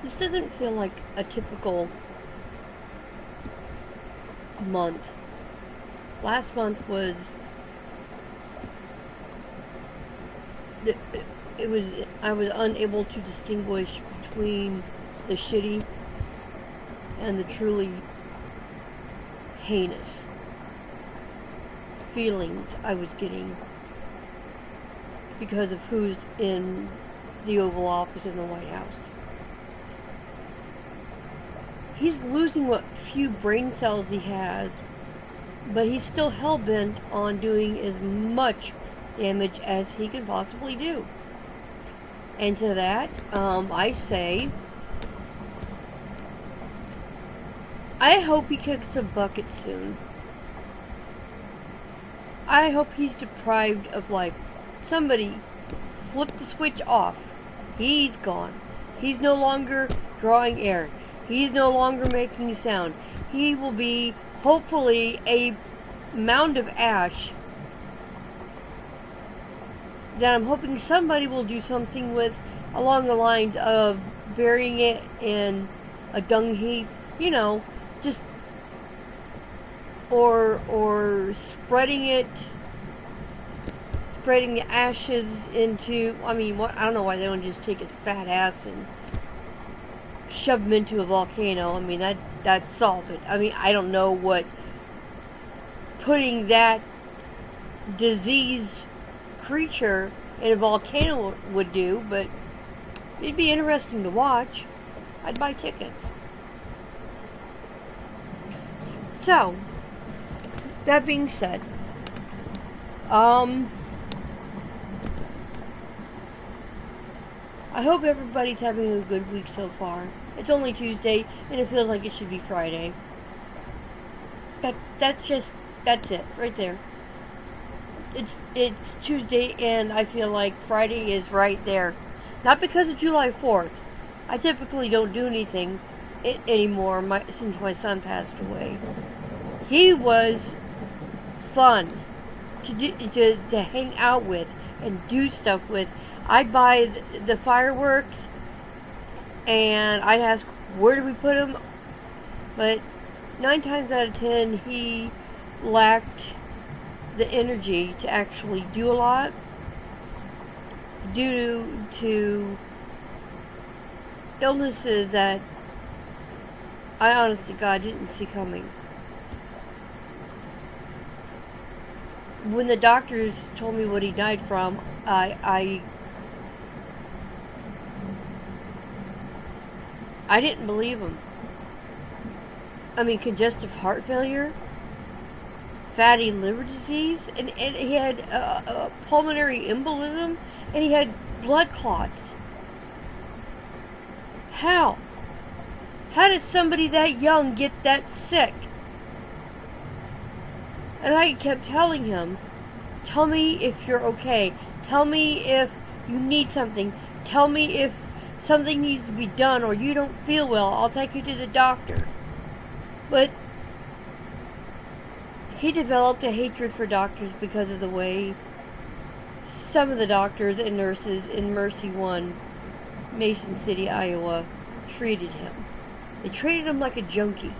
This doesn't feel like a typical month. Last month was it, it was I was unable to distinguish between the shitty and the truly heinous feelings I was getting because of who's in the Oval Office in the White House. He's losing what few brain cells he has, but he's still hell-bent on doing as much damage as he can possibly do. And to that, I say, I hope he kicks a bucket soon. I hope he's deprived of life. Somebody flip the switch off. He's gone. He's no longer drawing air. He's no longer making sound. He will be, hopefully, a mound of ash that I'm hoping somebody will do something with along the lines of burying it in a dung heap, you know, just or spreading the ashes into, I mean, what, I don't know why they don't just take his fat ass and shove him into a volcano. I mean, that solves it. I mean, I don't know what putting that diseased creature in a volcano would do, but it'd be interesting to watch. I'd buy tickets. So, that being said, I hope everybody's having a good week so far. It's only Tuesday, and it feels like it should be Friday. That's it, right there. It's Tuesday, and I feel like Friday is right there. Not because of July 4th. I typically don't do anything anymore since my son passed away. He was fun to hang out with and do stuff with. I'd buy the fireworks, and I'd ask, where do we put them? But 9 times out of 10, he lacked the energy to actually do a lot due to illnesses that I honestly, God, didn't see coming. When the doctors told me what he died from, I didn't believe him. I mean, congestive heart failure, fatty liver disease, and he had a pulmonary embolism, and he had blood clots. How? How did somebody that young get that sick? And I kept telling him, tell me if you're okay. Tell me if you need something. Tell me if something needs to be done or you don't feel well. I'll take you to the doctor. But he developed a hatred for doctors because of the way some of the doctors and nurses in Mercy One, Mason City, Iowa, treated him. They treated him like a junkie.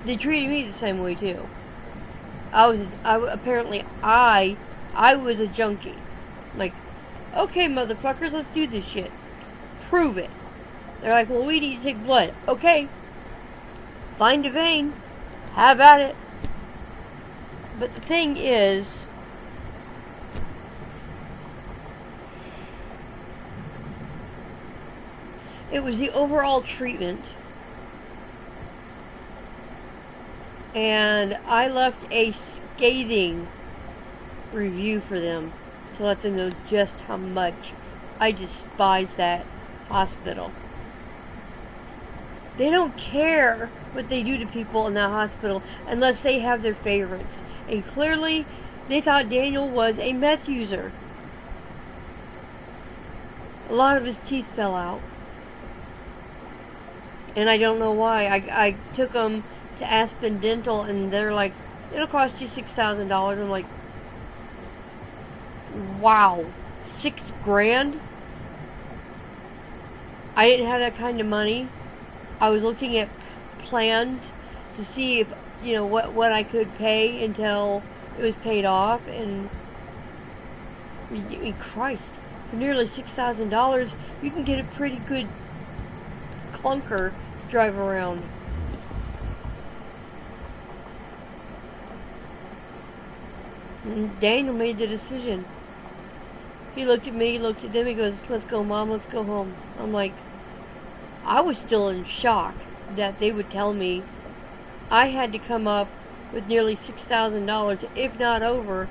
They treated me the same way too. I was a junkie. Like, okay, motherfuckers, let's do this shit. Prove it. They're like, well, we need to take blood. Okay. Find a vein. Have at it. But the thing is, it was the overall treatment. And I left a scathing review for them to let them know just how much I despise that hospital. They don't care what they do to people in that hospital unless they have their favorites. And clearly, they thought Daniel was a meth user. A lot of his teeth fell out. And I don't know why. I took him to Aspen Dental, and they're like, it'll cost you $6,000. I'm like, wow, $6,000? I didn't have that kind of money. I was looking at plans to see if, what I could pay until it was paid off. And, Christ, for nearly $6,000, you can get a pretty good clunker to drive around. And Daniel made the decision. He looked at me, he looked at them, he goes, "Let's go, Mom, let's go home." I'm like, I was still in shock that they would tell me I had to come up with nearly $6,000, if not over,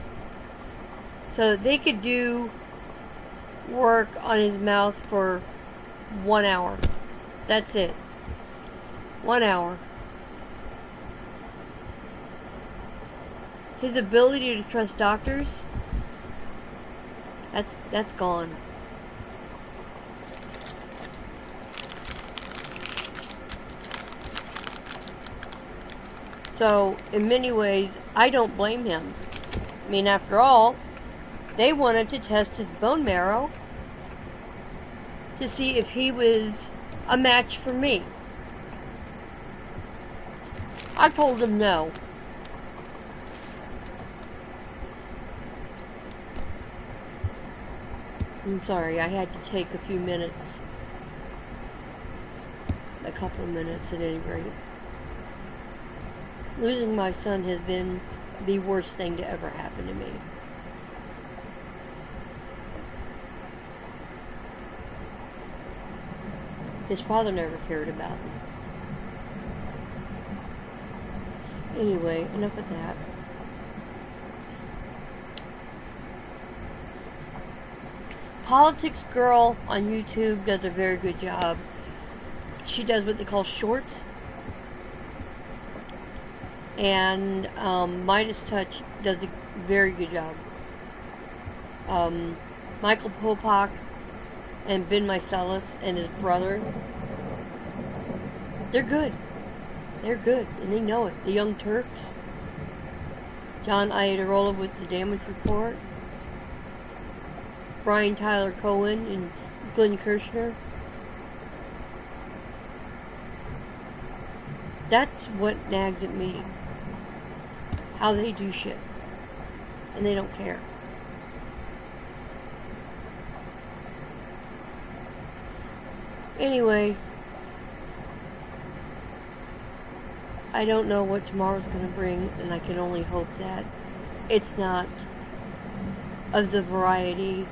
so that they could do work on his mouth for 1 hour. That's it. 1 hour. His ability to trust doctors, that's gone. So, in many ways, I don't blame him. I mean, after all, they wanted to test his bone marrow to see if he was a match for me. I told them no. I'm sorry, I had to take a few minutes. A couple of minutes at any rate. Losing my son has been the worst thing to ever happen to me. His father never cared about him. Anyway, enough of that. Politics Girl on YouTube does a very good job. She does what they call shorts. And Midas Touch does a very good job. Michael Popak and Ben Mycelis and his brother, they're good. They're good, and they know it. The Young Turks. John Iadarola with the Damage Report. Brian Tyler Cohen and Glenn Kirshner. That's what nags at me. How they do shit. And they don't care. Anyway, I don't know what tomorrow's going to bring, and I can only hope that it's not of the variety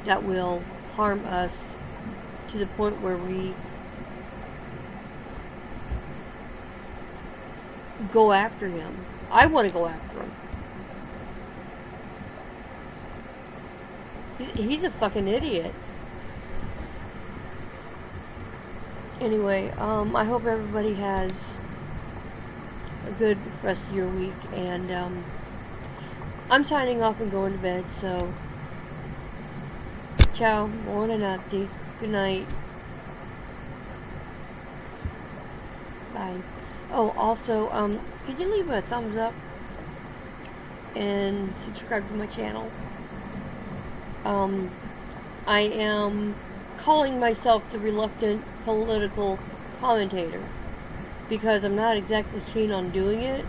that will harm us to the point where we go after him. I want to go after him. He's a fucking idiot. Anyway, I hope everybody has a good rest of your week, and I'm signing off and going to bed, so ciao, buonanotte, good night, bye. Oh, also, could you leave a thumbs up and subscribe to my channel? I am calling myself the reluctant political commentator because I'm not exactly keen on doing it,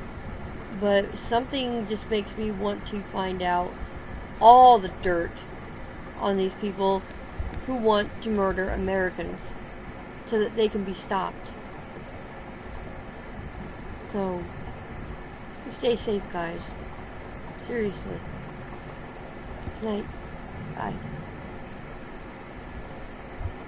but something just makes me want to find out all the dirt on these people who want to murder Americans so that they can be stopped. So, stay safe, guys. Seriously. Good night. Bye.